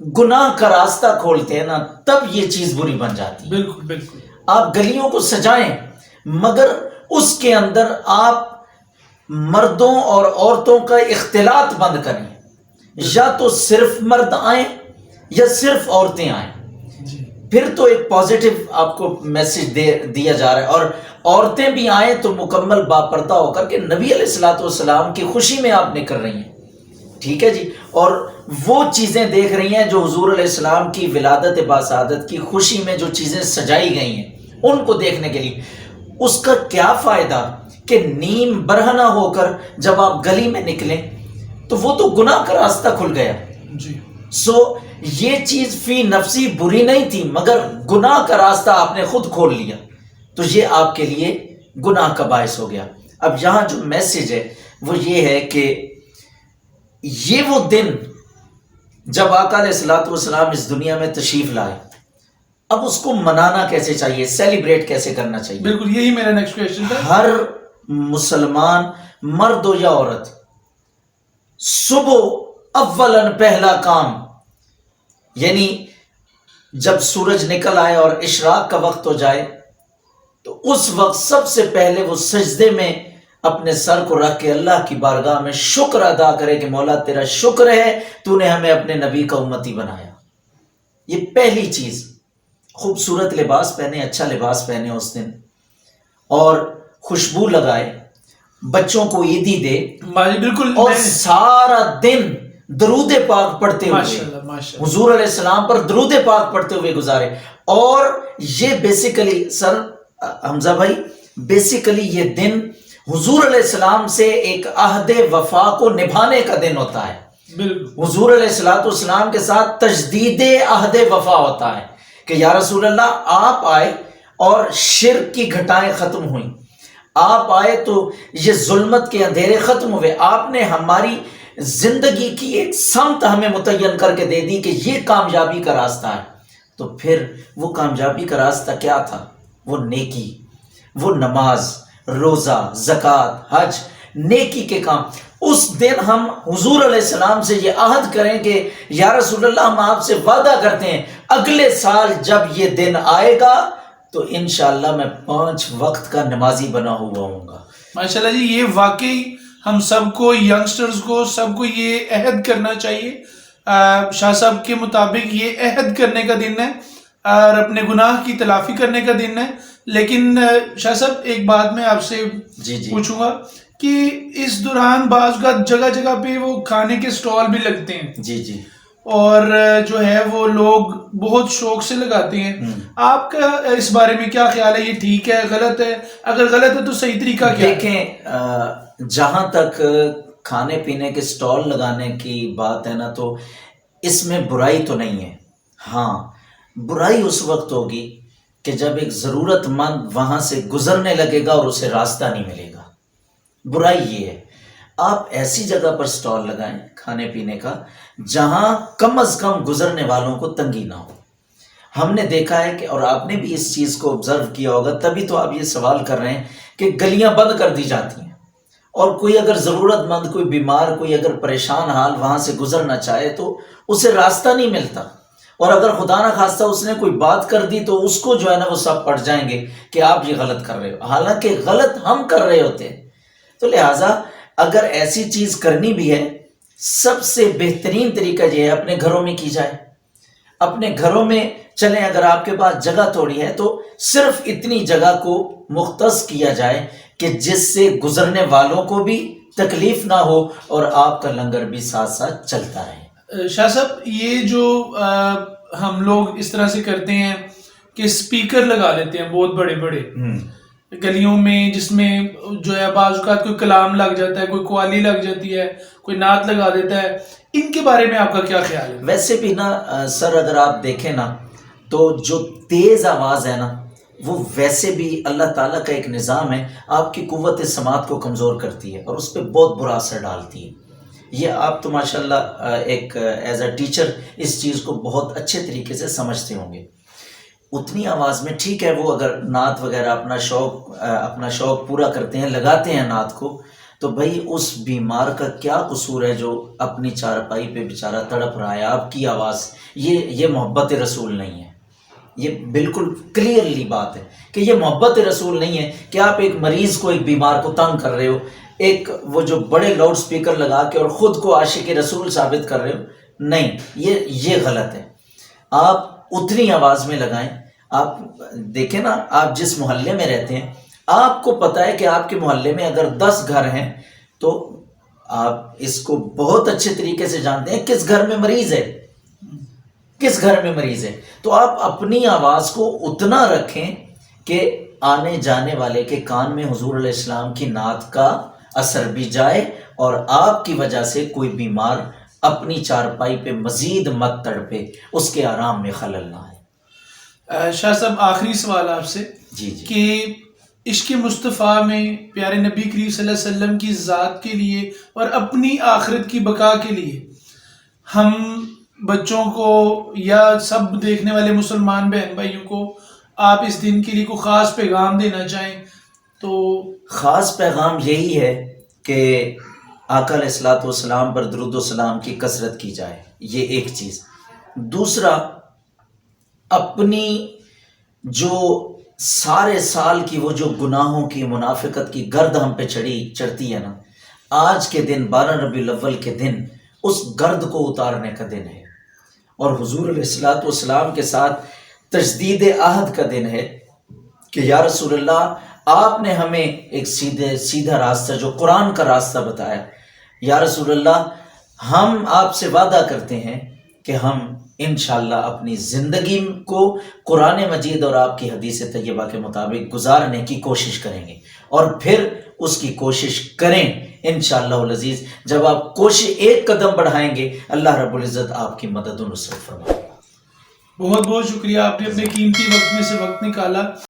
گناہ کا راستہ کھولتے ہیں نا تب یہ چیز بری بن جاتی ہے. بالکل بالکل. آپ گلیوں کو سجائیں مگر اس کے اندر آپ مردوں اور عورتوں کا اختلاط بند کریں. یا تو صرف مرد آئیں یا صرف عورتیں آئیں. جی پھر تو ایک پازیٹیو آپ کو میسج دیا جا رہا ہے. اور عورتیں بھی آئیں تو مکمل باپردہ ہو کر کے نبی علیہ الصلوۃ والسلام کی خوشی میں آپ نکل رہی ہیں. ٹھیک ہے جی. اور وہ چیزیں دیکھ رہی ہیں جو حضور علیہ السلام کی ولادت باسعادت کی خوشی میں جو چیزیں سجائی گئی ہیں ان کو دیکھنے کے لیے. اس کا کیا فائدہ کہ نیم برہنہ ہو کر جب آپ گلی میں نکلیں تو وہ تو گناہ کا راستہ کھل گیا. جی. سو یہ چیز فی نفسی بری نہیں تھی مگر گناہ کا راستہ آپ نے خود کھول لیا تو یہ آپ کے لیے گناہ کا باعث ہو گیا. اب یہاں جو میسج ہے وہ یہ ہے کہ یہ وہ دن جب آقا علیہ الصلوۃ والسلام اس دنیا میں تشریف لائے اب اس کو منانا کیسے چاہیے, سیلیبریٹ کیسے کرنا چاہیے. بالکل یہی میرا نیکسٹ کویشچن تھا. ہر مسلمان مرد ہو یا عورت صبح اولاً پہلا کام یعنی جب سورج نکل آئے اور اشراق کا وقت ہو جائے تو اس وقت سب سے پہلے وہ سجدے میں اپنے سر کو رکھ کے اللہ کی بارگاہ میں شکر ادا کرے کہ مولا تیرا شکر ہے تو نے ہمیں اپنے نبی کا امتی بنایا. یہ پہلی چیز. خوبصورت لباس پہنے, اچھا لباس پہنے اس دن اور خوشبو لگائے, بچوں کو عیدی دے بالکل. اور سارا دن درود پاک پڑھتے ہوئے ماشاءاللہ ماشاءاللہ حضور علیہ السلام پر درود پاک پڑھتے ہوئے گزارے. اور یہ بیسیکلی سر حمزہ بھائی بیسیکلی یہ دن حضور علیہ السلام سے ایک عہد وفا کو نبھانے کا دن ہوتا ہے. بالکل. حضور علیہ الصلوۃ والسلام کے ساتھ تجدید عہد وفا ہوتا ہے کہ یا رسول اللہ آپ آئے اور شرک کی گھٹائیں ختم ہوئیں, آپ آئے تو یہ ظلمت کے اندھیرے ختم ہوئے, آپ نے ہماری زندگی کی ایک سمت ہمیں متعین کر کے دے دی کہ یہ کامیابی کا راستہ ہے. تو پھر وہ کامیابی کا راستہ کیا تھا؟ وہ نیکی, وہ نماز, روزہ, زکوٰۃ, حج, نیکی کے کام. اس دن ہم حضور علیہ السلام سے یہ عہد کریں کہ یا رسول اللہ ہم آپ سے وعدہ کرتے ہیں اگلے سال جب یہ دن آئے گا تو انشاءاللہ میں 5 وقت کا نمازی بنا ہوا ہوں گا. ماشاءاللہ جی. یہ واقعی ہم سب کو, ینگسٹرز کو, سب کو یہ عہد کرنا چاہیے. شاہ صاحب کے مطابق یہ عہد کرنے کا دن ہے اور اپنے گناہ کی تلافی کرنے کا دن ہے. لیکن شاہ صاحب ایک بات میں آپ سے پوچھوں گا کہ اس دوران بعض کا جگہ جگہ پہ وہ کھانے کے سٹال بھی لگتے ہیں. جی جی. اور جو ہے وہ لوگ بہت شوق سے لگاتے ہیں. آپ کا اس بارے میں کیا خیال ہے؟ یہ ٹھیک ہے, غلط ہے؟ اگر غلط ہے تو صحیح طریقہ کیا ہے؟ دیکھیں جہاں تک کھانے پینے کے سٹال لگانے کی بات ہے نا تو اس میں برائی تو نہیں ہے. ہاں برائی اس وقت ہوگی کہ جب ایک ضرورت مند وہاں سے گزرنے لگے گا اور اسے راستہ نہیں ملے گا. برائی یہ ہے آپ ایسی جگہ پر سٹال لگائیں کھانے پینے کا جہاں کم از کم گزرنے والوں کو تنگی نہ ہو. ہم نے دیکھا ہے کہ اور آپ نے بھی اس چیز کو آبزرو کیا ہوگا تبھی تو آپ یہ سوال کر رہے ہیں کہ گلیاں بند کر دی جاتی ہیں اور کوئی اگر ضرورت مند, کوئی بیمار, کوئی اگر پریشان حال وہاں سے گزرنا چاہے تو اسے راستہ نہیں ملتا. اور اگر خدا نہ خواستہ اس نے کوئی بات کر دی تو اس کو جو ہے نا وہ سب پڑ جائیں گے کہ آپ یہ غلط کر رہے ہو, حالانکہ غلط ہم کر رہے ہوتے ہیں. تو لہٰذا اگر ایسی چیز کرنی بھی ہے سب سے بہترین طریقہ یہ ہے اپنے گھروں میں کی جائے. اپنے گھروں میں چلیں, اگر آپ کے پاس جگہ تھوڑی ہے تو صرف اتنی جگہ کو مختص کیا جائے کہ جس سے گزرنے والوں کو بھی تکلیف نہ ہو اور آپ کا لنگر بھی ساتھ ساتھ چلتا رہے. شاہ صاحب یہ جو ہم لوگ اس طرح سے کرتے ہیں کہ اسپیکر لگا لیتے ہیں بہت بڑے بڑے گلیوں میں, جس میں جو ہے بعض اوقات کوئی کلام لگ جاتا ہے, کوئی قوالی لگ جاتی ہے, کوئی نعت لگا دیتا ہے, ان کے بارے میں آپ کا کیا خیال ہے؟ ویسے بھی نا سر اگر آپ دیکھیں نا تو جو تیز آواز ہے نا وہ ویسے بھی اللہ تعالیٰ کا ایک نظام ہے, آپ کی قوت سماعت کو کمزور کرتی ہے اور اس پہ بہت برا اثر ڈالتی ہے. یہ آپ تو ماشاءاللہ ایک ایز اے ٹیچر اس چیز کو بہت اچھے طریقے سے سمجھتے ہوں گے. اتنی آواز میں ٹھیک ہے وہ اگر نعت وغیرہ اپنا شوق پورا کرتے ہیں, لگاتے ہیں نعت کو, تو بھائی اس بیمار کا کیا قصور ہے جو اپنی چارپائی پہ بیچارہ تڑپ رہا ہے؟ آپ کی آواز، یہ محبت رسول نہیں ہے. یہ بالکل کلیئرلی بات ہے کہ یہ محبت رسول نہیں ہے کہ آپ ایک مریض کو، ایک بیمار کو تنگ کر رہے ہو، ایک وہ جو بڑے لاؤڈ سپیکر لگا کے اور خود کو عاشق رسول ثابت کر رہے ہو. نہیں، یہ غلط ہے. آپ اتنی آواز میں لگائیں. آپ دیکھیں نا، آپ جس محلے میں رہتے ہیں، آپ کو پتہ ہے کہ آپ کے محلے میں اگر 10 گھر ہیں تو آپ اس کو بہت اچھے طریقے سے جانتے ہیں کس گھر میں مریض ہے، کس گھر میں مریض ہے. تو آپ اپنی آواز کو اتنا رکھیں کہ آنے جانے والے کے کان میں حضور علیہ السلام کی نعت کا اثر بھی جائے اور آپ کی وجہ سے کوئی بیمار اپنی چارپائی پہ مزید مت تڑپے، اس کے آرام میں خلل نہ آئے. شاہ صاحب آخری سوال آپ سے جی جی. کہ عشق مصطفیٰ میں پیارے نبی کریم صلی اللہ علیہ وسلم کی ذات کے لیے اور اپنی آخرت کی بقا کے لیے ہم بچوں کو یا سب دیکھنے والے مسلمان بہن بھائیوں کو آپ اس دن کے لیے کوئی خاص پیغام دینا چاہیں تو؟ خاص پیغام یہی ہے کہ آقا علیہ الصلوۃ والسلام پر درود و سلام کی کثرت کی جائے، یہ ایک چیز. دوسرا، اپنی جو سارے سال کی وہ جو گناہوں کی، منافقت کی گرد ہم پہ چڑھتی ہے نا، آج کے دن 12 ربیع الاول کے دن اس گرد کو اتارنے کا دن ہے، اور حضور علیہ الصلوۃ والسلام کے ساتھ تجدید عہد کا دن ہے کہ یا رسول اللہ، آپ نے ہمیں ایک سیدھا راستہ جو قرآن کا راستہ بتایا. یا رسول اللہ، ہم آپ سے وعدہ کرتے ہیں کہ ہم انشاءاللہ اپنی زندگی کو قرآن مجید اور آپ کی حدیث طیبہ کے مطابق گزارنے کی کوشش کریں گے، اور پھر اس کی کوشش کریں انشاءاللہ العزیز. جب آپ کوشش ایک قدم بڑھائیں گے، اللہ رب العزت آپ کی مدد و نصرت فرمائے گا. بہت بہت شکریہ، آپ نے اپنے قیمتی وقت میں سے وقت نکالا.